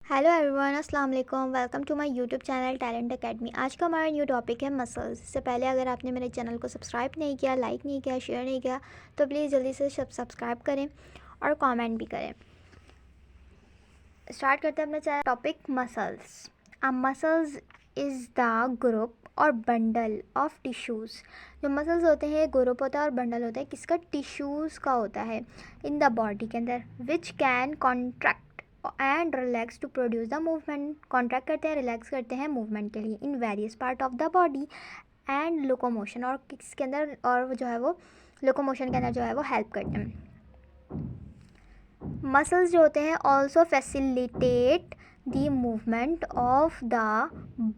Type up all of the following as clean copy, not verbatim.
Hello everyone, अस्सलाम वालेकुम। Welcome to my YouTube channel talent academy. आज का हमारा न्यू टॉपिक है मसल्स। इससे पहले अगर आपने मेरे चैनल को सब्सक्राइब नहीं किया, लाइक नहीं किया, शेयर नहीं किया तो प्लीज़ जल्दी से सब्सक्राइब करें और कमेंट भी करें। स्टार्ट करते हैं अपना channel topic muscles. Muscles is the group और बंडल ऑफ टिश्यूज़। जो मसल्स होते हैं ग्रुप होता है और बंडल होता है किसका, टिश्यूज़ का होता है इन द बॉडी के अंदर, which can contract and relax to produce the movement. Contract करते हैं, रिलैक्स करते हैं मूवमेंट के लिए in various part of the body and locomotion, और किसके अंदर, और जो है वो लोकोमोशन के अंदर जो है वो हेल्प करते हैं। मसल्स जो होते हैं also facilitate the movement of the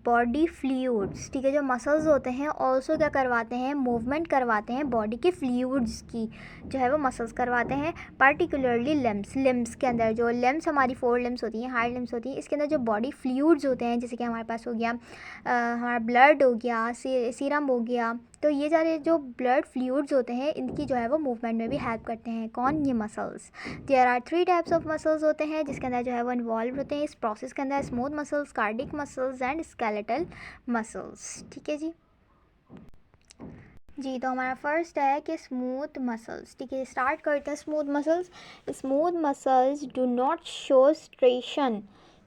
body fluids. ठीक है, जो मसल्स होते हैं ऑल्सो क्या करवाते हैं, मूवमेंट करवाते हैं बॉडी के फ्लूइड्स की, जो है वो मसल्स करवाते हैं। पर्टिकुलरली लिम्स के अंदर, जो लिम्स हमारी 4 लिम्स होती हैं, हार्ड लिम्स होती हैं, इसके अंदर जो बॉडी फ्लूइड्स होते हैं, जैसे कि हमारे पास हो गया हमारा ब्लड हो गया, सीरम हो गया, तो ये सारे जो ब्लड फ्लूइड्स होते हैं इनकी जो है वो मूवमेंट में भी हेल्प करते हैं। कौन, ये muscles. There are 3 types of muscles होते हैं जिसके अंदर जो है वो इन्वॉल्व होते हैं इस प्रोसेस के अंदर, smooth muscles, cardiac muscles and skeletal muscles. ठीक है जी, तो हमारा फर्स्ट है कि स्मूथ मसल्स। ठीक है, स्टार्ट करते हैं smooth muscles. Smooth muscles do not show striation.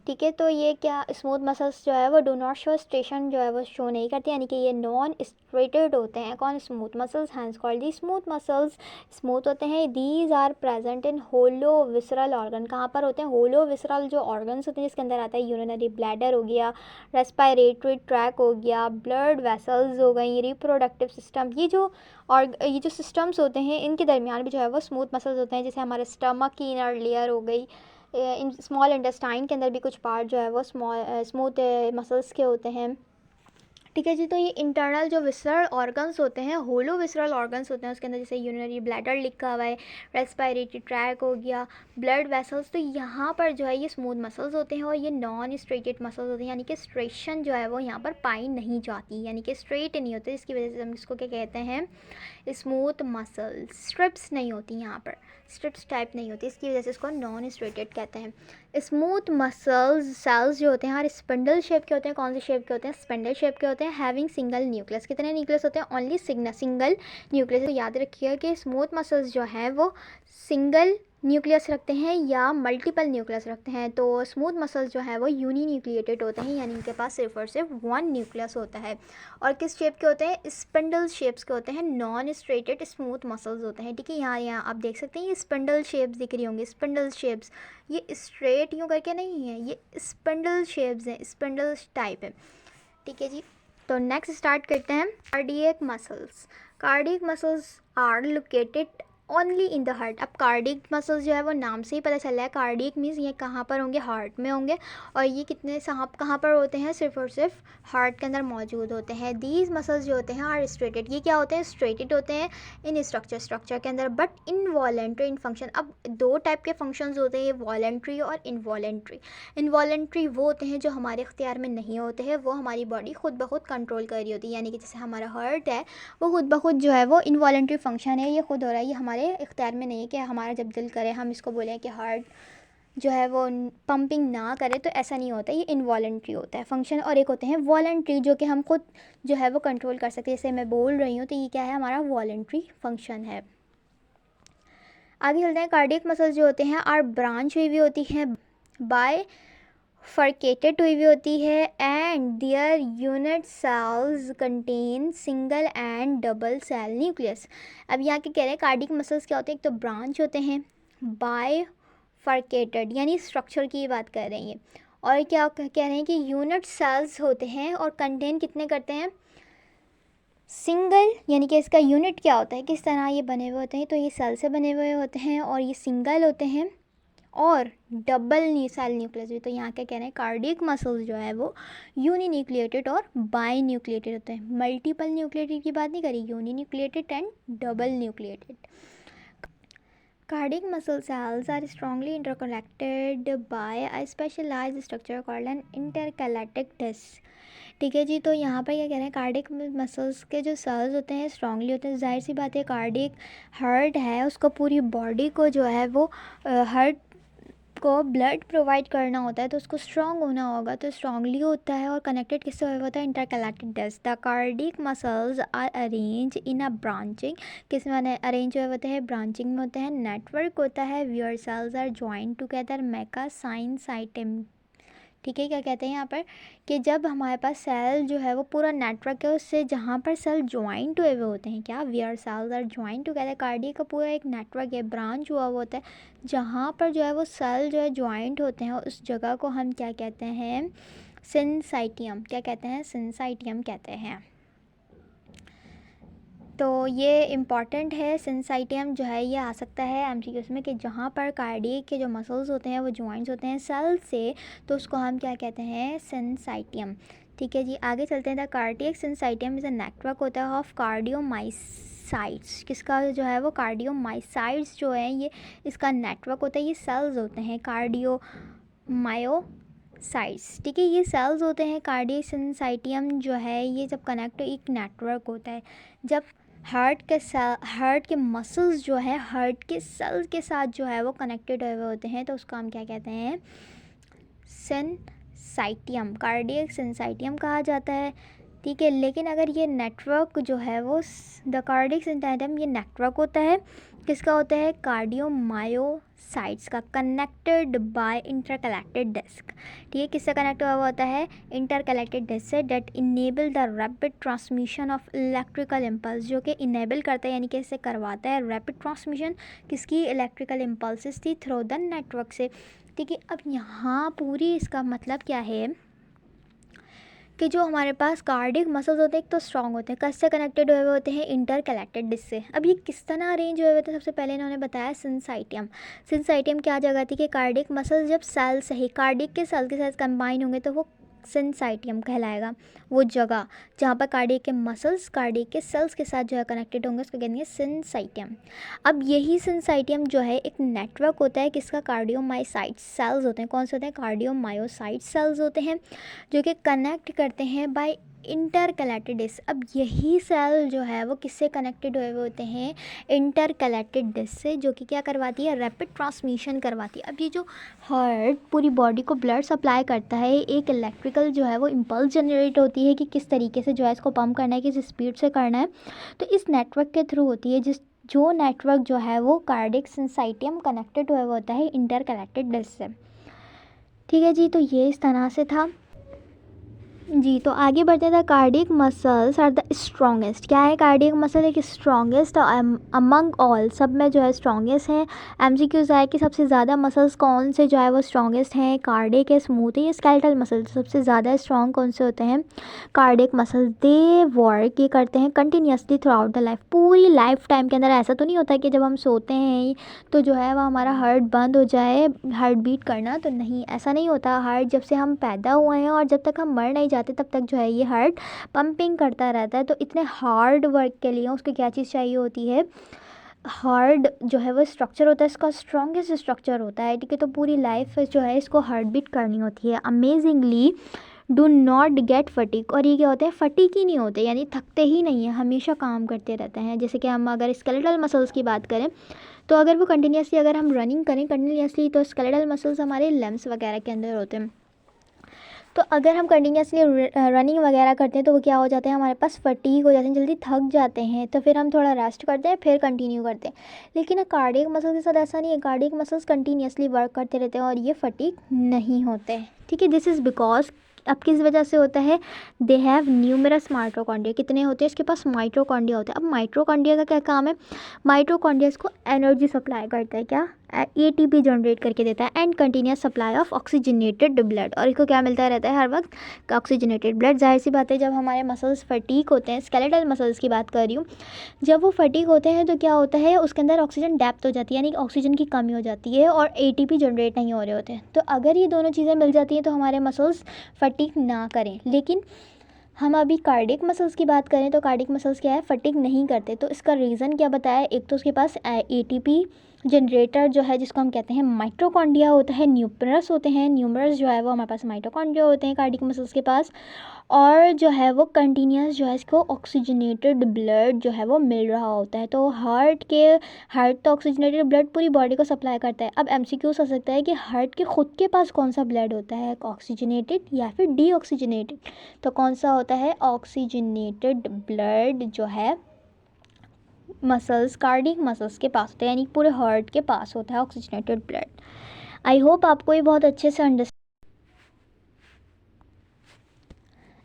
ठीक है, तो ये क्या, स्मूथ मसल्स जो है वो डू नॉट शो स्ट्रेशन जो है वो शो नहीं करते, यानी कि ये नॉन स्ट्रेटेड होते हैं। कौन, smooth muscles, hence called the smooth muscles. Smooth होते हैं। These are present in hollow visceral organ. कहाँ पर होते हैं, होलो विसरल जो ऑर्गन्स होते हैं जिसके अंदर आता है यूरिनरी ब्लैडर हो गया, रेस्पिरेटरी ट्रैक हो गया, ब्लड वेसल्स हो गई, रिप्रोडक्टिव सिस्टम, ये जो सिस्टम्स होते हैं इनके दरमियान भी जो है वो स्मूथ मसल्स होते हैं। जैसे हमारे स्टमक की इनर लेयर हो गई, इन स्मॉल इंटेस्टाइन के अंदर भी कुछ पार्ट जो है वो स्मूथ मसल्स के होते हैं। ठीक है जी, तो ये इंटरनल जो विसरल ऑर्गन्स होते हैं, होलो विसरल ऑर्गन्स होते हैं, उसके अंदर जैसे यूरिनरी ब्लैडर लिखा हुआ है, रेस्पिरेटरी ट्रैक हो गया, ब्लड वेसल्स, तो यहाँ पर जो है ये स्मूथ मसल्स होते हैं और ये नॉन स्ट्रेटेड मसल्स होते हैं, यानी कि स्ट्रेशन जो है वो यहाँ पर पाई नहीं जाती, यानी कि स्ट्रेट नहीं होते। इसकी वजह से हम इसको क्या कहते हैं, स्मूथ मसल्स। स्ट्रिप्स नहीं होती यहाँ पर, स्ट्रिप्स टाइप नहीं होती, इसकी वजह से इसको नॉन स्ट्रेटेड कहते हैं। स्मूथ मसल्स सेल्स जो होते हैं और स्पिंडल शेप के होते हैं। कौन से शेप के होते हैं, स्पिंडल शेप के होते हैं। हैविंग सिंगल न्यूक्लियस, कितने न्यूक्लियस होते हैं, ओनली सिंगल न्यूक्लियस। तो याद रखिए कि स्मूथ मसल्स जो हैं वो सिंगल न्यूक्लियस रखते हैं या मल्टीपल न्यूक्लियस रखते हैं। तो स्मूथ मसल्स जो है वो यूनी न्यूक्लिएटेड होते हैं, यानी इनके पास सिर्फ और सिर्फ 1 न्यूक्लियस होता है। और किस शेप के होते हैं, स्पिंडल शेप्स के होते हैं, नॉन स्ट्रेटेड स्मूथ मसल्स होते हैं। ठीक है, यहाँ आप देख सकते हैं ये स्पिंडल शेप्स दिख रही होंगी, स्पिंडल शेप्स, ये स्ट्रेट यूँ करके नहीं है, ये स्पिंडल शेप्स हैं, स्पिंडल टाइप है। ठीक है जी, तो नेक्स्ट स्टार्ट करते हैं cardiac muscles. Cardiac muscles are located only in the heart. अब कार्डियक मसल्स जो है वो नाम से ही पता चल रहा है, कार्डियक मीन्स ये कहाँ पर होंगे, हार्ट में होंगे, और ये कितने साहब कहाँ पर होते हैं, सिर्फ और सिर्फ हार्ट के अंदर मौजूद होते हैं। दीज मसल्स जो होते हैं आर स्ट्रेटेड, ये क्या होते हैं, स्ट्रेटेड होते हैं इन स्ट्रक्चर के अंदर, बट इनवॉलेंट्री इन फंक्शन। अब 2 टाइप के फंक्शंस होते हैं, वॉलेंट्री और इनवॉलेंट्री। इनवॉलेंट्री वो होते हैं जो हमारे इख्तियार में नहीं होते हैं, वो हमारी बॉडी खुद ब खुद कंट्रोल कर रही होती है, यानी कि जैसे हमारा हार्ट है वो खुद ब खुद जो है वो इनवॉलेंट्री फंक्शन है, ये खुद हो रहा है, ये हमारे इख्तियार में नहीं है कि हमारा जब दिल करे हम इसको बोलें कि हार्ट जो है वो पंपिंग ना करे, तो ऐसा नहीं होता, ये इनवॉलेंट्री होता है फंक्शन। और एक होते हैं वॉलेंट्री जो कि हम खुद जो है वो कंट्रोल कर सकते हैं, जैसे मैं बोल रही हूँ तो ये क्या है, हमारा वॉलेंट्री फंक्शन है। आगे चलते हैं, कार्डियक मसल्स जो होते हैं आर ब्रांच हुई हुई होती हैं, बाय फर्केटेड हुई हुई होती है, and their unit cells contain single and double cell nucleus. अब यहाँ के कह रहे हैं कार्डियक मसल्स क्या होते हैं, एक तो ब्रांच होते हैं, बाय फर्केटेड यानी स्ट्रक्चर की बात कर रहे हैं, और क्या कह रहे हैं कि यूनिट सेल्स होते हैं और कंटेन कितने करते हैं, सिंगल, यानी कि इसका यूनिट क्या होता है, किस तरह ये बने हुए होते हैं, तो ये सेल से बने हुए होते हैं और ये सिंगल होते हैं और डबल सेल न्यूक्लियस भी। तो यहाँ क्या कह रहे हैं, कार्डियक मसल्स जो है वो यूनी न्यूक्लिएटेड और बाई न्यूक्लिएटेड होते हैं। मल्टीपल न्यूक्लिएटेड की बात नहीं करी, uninucleated and double nucleated. Cardiac muscle cells are strongly interconnected by a specialized structure called an intercalated disc। ठीक है जी, तो यहाँ पर क्या कह रहे हैं, कार्डियक मसल्स के जो सेल्स होते हैं स्ट्रांगली होते हैं। जाहिर सी बात है, कार्डियक हार्ट है उसको पूरी बॉडी को जो है वो हार्ट को ब्लड प्रोवाइड करना होता है तो उसको स्ट्रॉन्ग होना होगा, तो स्ट्रांगली होता है और कनेक्टेड किससे हुआ होता है, intercalated disc. The cardiac muscles are arrange in a branching, किस में अरेंज हुए होते हैं, ब्रांचिंग में होते हैं। नेटवर्क होता है, where cells are joint together make a syncytium. ठीक है, क्या कहते हैं यहाँ पर कि जब हमारे पास सेल जो है वो पूरा नेटवर्क है, उससे जहाँ पर सेल ज्वाइंट हुए हुए होते हैं, क्या where cells are joint together, cardiac का पूरा एक नेटवर्क है, ब्रांच हुआ हुआ होता है, जहाँ पर जो है वो सेल जो है ज्वाइंट होते हैं, उस जगह को हम क्या कहते हैं, सिनसाइटियम। क्या कहते हैं, सिनसाइटियम कहते हैं। तो ये इम्पॉर्टेंट है, सिनसाइटियम जो है ये आ सकता है एमसीक्यूज में कि जहाँ पर कार्डियक के जो मसल्स होते हैं वो ज्वाइंट्स होते हैं सेल से, तो उसको हम क्या कहते हैं, सिनसाइटियम। ठीक है जी, आगे चलते हैं। The cardiac syncytium is a network होता है ऑफ कार्डियोमाइसाइट्स। किसका जो है वो, कार्डियोमाइसाइट्स जो है ये इसका नेटवर्क होता है, ये सेल्स होते हैं कार्डियोमायोसाइट्स। ठीक है, ये सेल्स होते हैं। कार्डियक सिनसाइटियम जो है ये जब कनेक्ट एक नेटवर्क होता है, जब हार्ट के मसल्स जो है हार्ट के सेल्स के साथ जो है वो कनेक्टेड हुए होते हैं, तो उसको हम क्या कहते हैं, सिनसाइटियम, कार्डियक सिनसाइटियम कहा जाता है। ठीक है, लेकिन अगर ये नेटवर्क जो है वो द कार्डियक सिनसाइटियम ये नेटवर्क होता है, किसका होता है, कार्डियोमायोसाइट्स का, कनेक्टेड बाय इंटरकलेक्टेड डिस्क। ठीक है, किससे कनेक्ट हुआ होता है, इंटरकलेक्टेड डिस्क से, that enable the rapid transmission of electrical impulse, जो कि इनेबल करता है यानी कि इससे करवाता है रैपिड ट्रांसमिशन किसकी, इलेक्ट्रिकल इम्पल्सेस थी थ्रू द नेटवर्क से। ठीक है, अब यहाँ पूरी इसका मतलब क्या है कि जो हमारे पास कार्डिक मसल्स होते हैं एक तो स्ट्रॉन्ग होते हैं, किससे कनेक्टेड हुए होते हैं, इंटरकलेक्टेड डिस्क से। अब ये किस तरह अरेंज हुए होते हैं, सबसे पहले इन्होंने बताया सिनसाइटियम। सिनसाइटियम क्या जगह थी कि कार्डिक मसल्स जब सेल से ही कार्डिक के सेल के साथ कंबाइन होंगे तो वो सिनसाइटियम कहलाएगा, वो जगह जहाँ पर कार्डियक के मसल्स कार्डियक के सेल्स के साथ जो है कनेक्टेड होंगे उसको कहेंगे सिनसाइटियम। अब यही सिनसाइटियम जो है एक नेटवर्क होता है किसका, कार्डियोमायोसाइट्स सेल्स होते हैं, कौन से होते हैं, कार्डियोमायोसाइट्स सेल्स होते हैं, जो कि कनेक्ट करते हैं बाय इंटरकलेक्टेड डिस्क। अब यही सेल जो है वो किससे कनेक्टेड हुए हुए होते हैं, इंटरकलेक्टेड डिस्क से, जो कि क्या करवाती है, रैपिड ट्रांसमिशन करवाती है। अब ये जो हार्ट पूरी बॉडी को ब्लड सप्लाई करता है, एक इलेक्ट्रिकल जो है वो इम्पल्स जनरेट होती है कि किस तरीके से जो है इसको पंप करना है, किस स्पीड से करना है, तो इस नेटवर्क के थ्रू होती है, जो नेटवर्क जो है वो कार्डिक सिनसाइटियम कनेक्टेड हुआ होता है इंटरकलेक्टेड डिस्क से। ठीक है जी, तो ये इस तरह से था जी। तो आगे बढ़ते हैं। The cardiac muscles are the strongest. क्या है, कार्डियक मसल एक स्ट्रॉन्गेस्ट अमंग ऑल, सब में जो है स्ट्रॉन्गेस्ट हैं। एमसीक्यूज है कि सबसे ज़्यादा मसल्स कौन से जो है वो स्ट्रॉन्गेस्ट हैं, कार्डियक है, स्मूथ है, ये स्केलेटल मसल सबसे ज़्यादा स्ट्रॉन्ग कौन से होते हैं, कार्डियक मसल। दे वर्क ये करते हैं continuously through out the life, पूरी लाइफ टाइम के अंदर। ऐसा तो नहीं होता कि जब हम सोते हैं तो जो है वो हमारा हार्ट बंद हो जाए हार्ट बीट करना, तो नहीं, ऐसा नहीं होता। हार्ट जब से हम पैदा हुए हैं और जब तक हम मर नहीं जाते तब तक जो है ये हार्ट पंपिंग करता रहता है। तो इतने हार्ड वर्क के लिए उसको क्या चीज़ चाहिए होती है, हार्ड जो है वो स्ट्रक्चर होता है, इसका स्ट्रॉन्गेस्ट स्ट्रक्चर होता है। ठीक है, तो पूरी लाइफ जो है इसको हार्ट बीट करनी होती है। Amazingly do not gate fatigue, और ये क्या होते हैं, फटीक ही नहीं होते, यानी थकते ही नहीं है, हमेशा काम करते रहते हैं। जैसे कि हम अगर स्केलेटल मसल्स की बात करें तो अगर वो कंटिन्यूसली अगर हम रनिंग करें कंटिन्यूसली, तो स्केलेटल मसल्स हमारे लिम्स वगैरह के अंदर होते हैं। तो अगर हम कंटिन्यूसली रनिंग वगैरह करते हैं तो वो क्या हो जाते हैं, हमारे पास फटीग हो जाते हैं, जल्दी थक जाते हैं, तो फिर हम थोड़ा रेस्ट करते हैं फिर कंटिन्यू करते हैं। लेकिन कार्डियक मसल्स के साथ ऐसा नहीं है, कार्डियक मसल्स कंटिन्यूसली वर्क करते रहते हैं और ये फटीग नहीं होते। ठीक है, दिस इज़ बिकॉज, अब किस वजह से होता है, दे हैव न्यूमरस माइटोकॉन्ड्रिया, कितने होते हैं इसके पास, माइटोकॉन्ड्रिया होते हैं। अब माइटोकॉन्ड्रिया का क्या काम है, माइटोकॉन्ड्रिया को एनर्जी सप्लाई करता है, क्या, एटीपी जनरेट करके देता है, and continuous supply of oxygenated blood, और इसको क्या मिलता रहता है हर वक्त, ऑक्सीजनेटेड ब्लड। जाहिर सी बात है जब हमारे मसल्स फटीक होते हैं, स्केलेटल मसल्स की बात कर रही हूँ, जब वो फटीक होते हैं तो क्या होता है, उसके अंदर ऑक्सीजन डेप्थ हो जाती है, यानी ऑक्सीजन की कमी हो जाती है और एटीपी जनरेट नहीं हो रहे होते हैं। तो अगर ये दोनों चीज़ें मिल जाती हैं तो हमारे मसल्स फटीक ना करें। लेकिन हम अभी कार्डिक मसल्स की बात करें तो कार्डिक मसल्स क्या है, फटीग नहीं करते। तो इसका रीज़न क्या बताया, एक तो उसके पास एटीपी जनरेटर जो है जिसको हम कहते हैं माइटोकॉन्ड्रिया होता है, न्यूमरस होते हैं, न्यूमरस जो है वो हमारे पास माइटोकॉन्ड्रिया होते हैं कार्डियक मसल्स के पास, और जो है वो कंटिन्यूस जो है इसको ऑक्सीजनेटेड ब्लड जो है वो मिल रहा होता है। तो हार्ट तो ऑक्सीजनेटेड ब्लड पूरी बॉडी को सप्लाई करता है। अब एमसीक्यूज हो सकता है कि हार्ट के खुद के पास कौन सा ब्लड होता है, ऑक्सीजनेटेड या फिर डीऑक्सीजनेटेड। तो कौन सा होता है, ऑक्सीजनेटेड ब्लड जो है मसल्स, कार्डियक मसल्स के पास होता है, यानी पूरे हार्ट के पास होता है ऑक्सीजनेटेड ब्लड। आई होप आपको ये बहुत अच्छे से अंडरस्टैंड।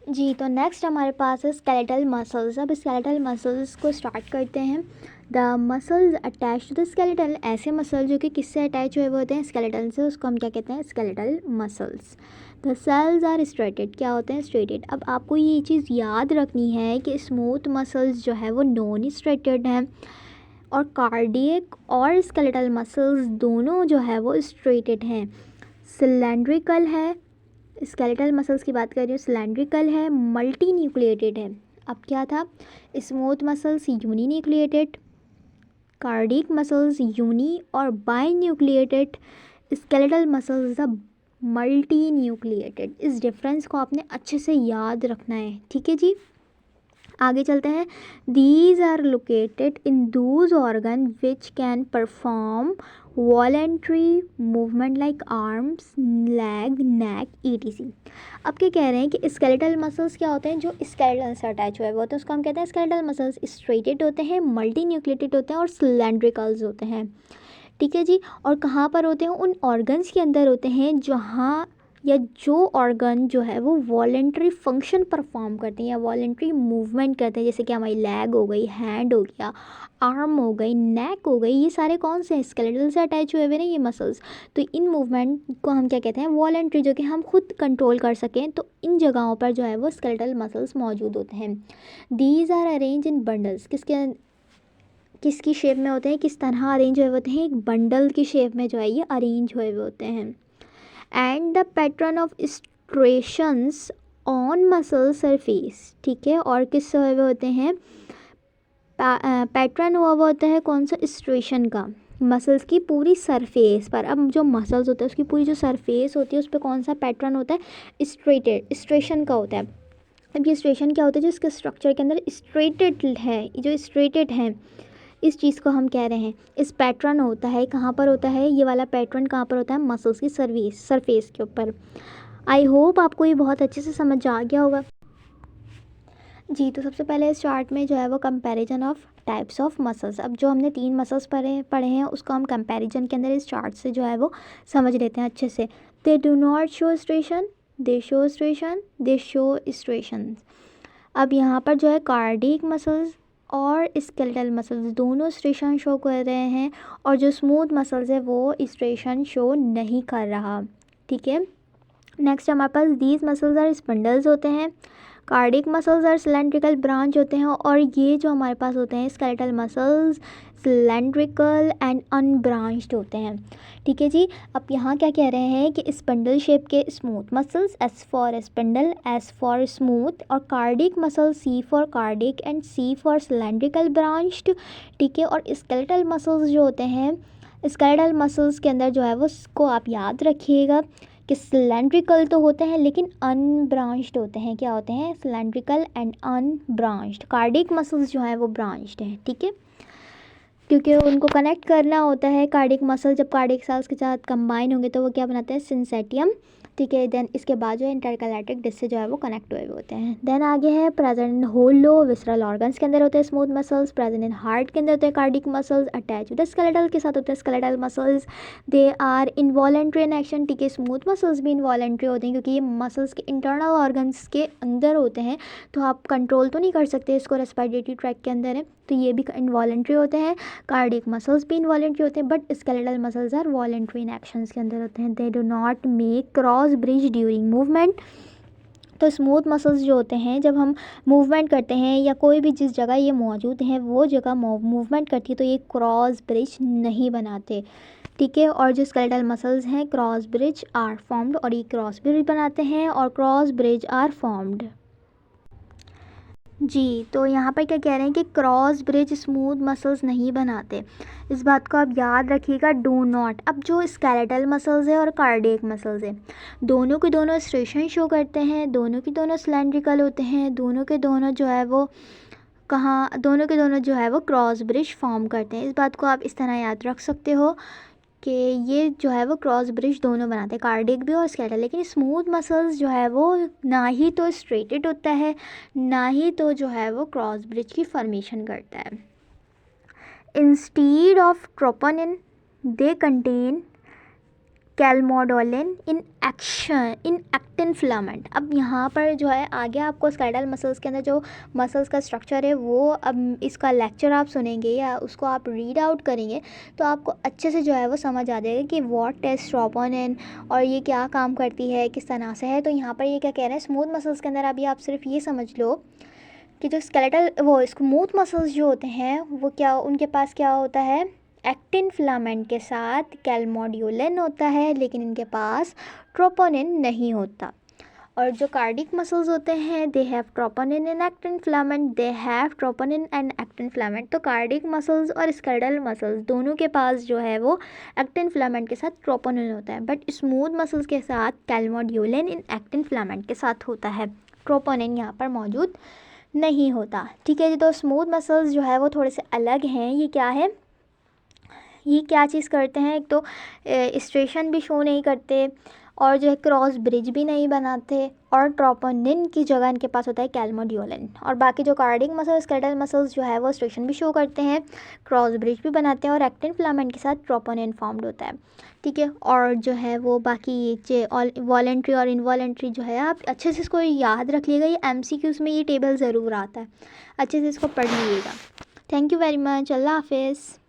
जी, तो नेक्स्ट हमारे पास है स्केलेटल मसल्स। अब स्केलेटल मसल्स को स्टार्ट करते हैं। The muscles attach to the skeletal, ऐसे मसल जो कि किससे अटैच हुए हुए होते हैं, स्केलेटल से, उसको हम क्या कहते हैं, skeletal muscles. The cells are striated, क्या होते हैं, स्ट्रेटेड। अब आपको ये चीज़ याद रखनी है कि स्मूथ मसल्स जो है वो नॉन स्ट्रेटेड हैं, और कार्डियक और स्केलेटल मसल्स दोनों जो है वो स्ट्रेटेड हैं। सिलेंड्रिकल है, स्केलेटल मसल्स की बात कर रही हूँ, सिलेंड्रिकल है, मल्टी न्यूक्लिएटेड है। अब क्या था, smooth muscles uninucleated, cardiac muscles uni और binucleated, skeletal muscles the multinucleated. इस डिफरेंस को आपने अच्छे से याद रखना है, ठीक है जी। आगे चलते हैं। These are located in those organ which can perform voluntary movement like arms, leg, neck, etc. अब क्या कह रहे हैं कि स्केलेटल मसल्स क्या होते हैं, जो स्केलेटल से अटैच हुए होते हैं उसको हम कहते हैं स्केलेटल मसल्स। स्ट्रेटेड होते हैं, मल्टी न्यूक्लिएटेड होते हैं और सिलेंड्रिकल्स होते हैं, ठीक है जी। और कहाँ पर होते हैं, उन ऑर्गन्स के अंदर होते हैं जहाँ या जो ऑर्गन जो है वो वॉलेंट्री फंक्शन परफॉर्म करते हैं या वॉलेंट्री मूवमेंट करते हैं, जैसे कि हमारी लेग हो गई, हैंड हो गया, आर्म हो गई, नेक हो गई, ये सारे कौन से हैं, स्केलेटल से अटैच हुए हुए ना ये मसल्स। तो इन मूवमेंट को हम क्या कहते हैं, वॉलेंट्री, जो कि हम खुद कंट्रोल कर सकें। तो इन जगहों पर जो है वो स्केलेटल मसल्स मौजूद होते हैं। These are arrange in bundles, किसकी शेप में होते हैं, किस तरह अरेंज हुए होते हैं, एक बंडल की शेप में जो है ये अरेंज हुए होते हैं। And the pattern of striations on muscle surface, ठीक है, और किससे हुए होते हैं, पैटर्न हुआ हुआ होता है कौन सा, स्ट्रेशन का, मसल्स की पूरी सरफेस पर। अब जो मसल्स होते हैं उसकी पूरी जो सरफेस होती है उस पर कौन सा पैटर्न होता है, स्ट्रेशन का होता है। अब ये स्ट्रेशन क्या होता है, जो इसके स्ट्रक्चर के अंदर स्ट्रेटेड है, जो स्ट्रेटेड है इस चीज़ को हम कह रहे हैं, इस पैटर्न होता है, कहाँ पर होता है ये वाला पैटर्न, कहाँ पर होता है, मसल्स की सरफेस के ऊपर। आई होप आपको ये बहुत अच्छे से समझ आ गया होगा जी। तो सबसे पहले इस चार्ट में जो है वो comparison of types of muscles. अब जो हमने 3 मसल्स पढ़े हैं उसको हम कंपैरिजन के अंदर इस चार्ट से जो है वो समझ लेते हैं अच्छे से। They do not show striation, they show striation, they show striation. अब यहाँ पर जो है कार्डियक मसल्स और स्केलेटल मसल्स दोनों स्ट्रेशन शो कर रहे हैं, और जो स्मूथ मसल्स है वो स्ट्रेशन शो नहीं कर रहा, ठीक है। नेक्स्ट हमारे पास दीज मसल्स आर स्पंडल्स होते हैं, कार्डियक मसल्स और सिलेंड्रिकल ब्रांच होते हैं, और ये जो हमारे पास होते हैं skeletal muscles cylindrical and unbranched होते हैं, ठीक है जी। अब यहाँ क्या कह रहे हैं कि स्पंडल शेप के smooth muscles, S for spindle, S for smooth, और cardiac muscle, C for cardiac and C for cylindrical branched, ठीक है। और स्केलेटल मसल्स जो होते हैं, स्केलेटल मसल्स के अंदर जो है वो उसको आप याद रखिएगा कि सिलेंड्रिकल तो होते हैं लेकिन अनब्रांच्ड होते हैं, क्या होते हैं, cylindrical and unbranched. Cardiac muscles जो हैं वो ब्रांच्ड हैं, ठीक है, क्योंकि उनको कनेक्ट करना होता है। कार्डियक मसल जब कार्डियक सेल्स के साथ कंबाइन होंगे तो वो क्या बनाते हैं, सिंसेटियम, ठीक है। देन इसके बाद जो है इंटरकैलेक्टिक डिस्क से जो है वो कनेक्ट हुए होते हैं। देन आगे है present in hollow visceral organs के अंदर होते हैं smooth muscles, present in heart के अंदर होते हैं cardiac muscles, attach with skeletal के साथ होते हैं skeletal muscles, they are involuntary in action, ठीक है। स्मूथ मसल्स भी इनवॉलेंट्री होते हैं क्योंकि ये मसल्स के इंटरनल ऑर्गन्स के अंदर होते हैं, तो आप कंट्रोल तो नहीं कर सकते इसको, रेस्पिरेटरी ट्रैक के अंदर है, तो ये भी इनवॉलेंट्री होते हैं। कार्डियक मसल्स भी इनवॉलेंट्री होते हैं, but skeletal muscles are voluntary in actions के अंदर होते हैं। They do not make cross bridge during movement. तो स्मूथ मसल्स जो होते हैं जब हम मूवमेंट करते हैं या कोई भी जिस जगह ये मौजूद हैं वो जगह मूवमेंट करती है तो ये क्रॉस ब्रिज नहीं बनाते, ठीक है। और जो स्केलेटल मसल्स हैं क्रॉस ब्रिज आर फॉर्म्ड, और ये क्रॉस ब्रिज बनाते हैं और क्रॉस ब्रिज आर फॉर्म्ड। जी, तो यहाँ पर क्या कह रहे हैं कि क्रॉस ब्रिज स्मूथ मसल्स नहीं बनाते। इस बात को आप याद रखिएगा, डू नॉट। अब जो स्केलेटल मसल्स है और कार्डियक मसल्स है, दोनों के दोनों स्ट्रेशन शो करते हैं, दोनों के दोनों सिलेंड्रिकल होते हैं, दोनों के दोनों जो है वो दोनों के दोनों जो है वो क्रॉस ब्रिज फॉर्म करते हैं। इस बात को आप इस तरह याद रख सकते हो कि ये जो है वो क्रॉस ब्रिज दोनों बनाते हैं, कार्डिक भी और स्केलेटल। लेकिन स्मूथ मसल्स जो है वो ना ही तो स्ट्रेटेड होता है, ना ही तो जो है वो क्रॉस ब्रिज की फॉर्मेशन करता है। Instead of troponin they contain calmodulin in actin filament. अब यहाँ पर जो है आगे आपको स्केलेटल मसल्स के अंदर जो मसल्स का स्ट्रक्चर है वो, अब इसका लेक्चर आप सुनेंगे या उसको आप रीड आउट करेंगे तो आपको अच्छे से जो है वो समझ आ जाएगा कि व्हाट इज ट्रोपोनिन और ये क्या काम करती है, किस तरह से है। तो यहाँ पर ये क्या कह रहे हैं, स्मूथ मसल्स के अंदर अभी आप सिर्फ ये समझ लो कि जो स्केलेटल वो स्मूथ मसल्स जो होते हैं वो क्या, उनके पास क्या होता है, एक्टिन फिलामेंट के साथ कैल्मोड्यूलिन होता है, लेकिन इनके पास ट्रोपोनिन नहीं होता। और जो कार्डिक मसल्स होते हैं they have troponin and actin filament, they have troponin and actin filament. तो कार्डिक मसल्स और स्केलेटल मसल्स दोनों के पास जो है वो एक्टिन फिलामेंट के साथ ट्रोपोनिन होता है, बट स्मूथ मसल्स के साथ कैल्मोड्यूलिन इन एक्टिन फिलामेंट के साथ होता है, ट्रोपोनिन यहाँ पर मौजूद नहीं होता। ठीक है जी, तो स्मूथ मसल्स जो है वो थोड़े से अलग हैं। ये क्या है, ये क्या चीज़ करते हैं, एक तो स्ट्रेशन भी शो नहीं करते और जो है क्रॉस ब्रिज भी नहीं बनाते, और ट्रोपोनिन की जगह इनके पास होता है कैल्मोड्यूलिन। और बाकी जो कार्डिक मसल्स स्केलेटल मसल्स जो है वो स्ट्रेशन भी शो करते हैं, क्रॉस ब्रिज भी बनाते हैं और एक्टिन फिलामेंट के साथ ट्रोपोनिन फॉर्म्ड होता है। ठीक है, और जो है वो बाकी वॉलेंट्री और इनवॉलेंट्री जो है, आप अच्छे से इसको याद रख लीजिएगा, ये MCQs में ये टेबल ज़रूर आता है, अच्छे से इसको पढ़ लीजिएगा। थैंक यू वेरी मच, अल्लाह हाफिज़।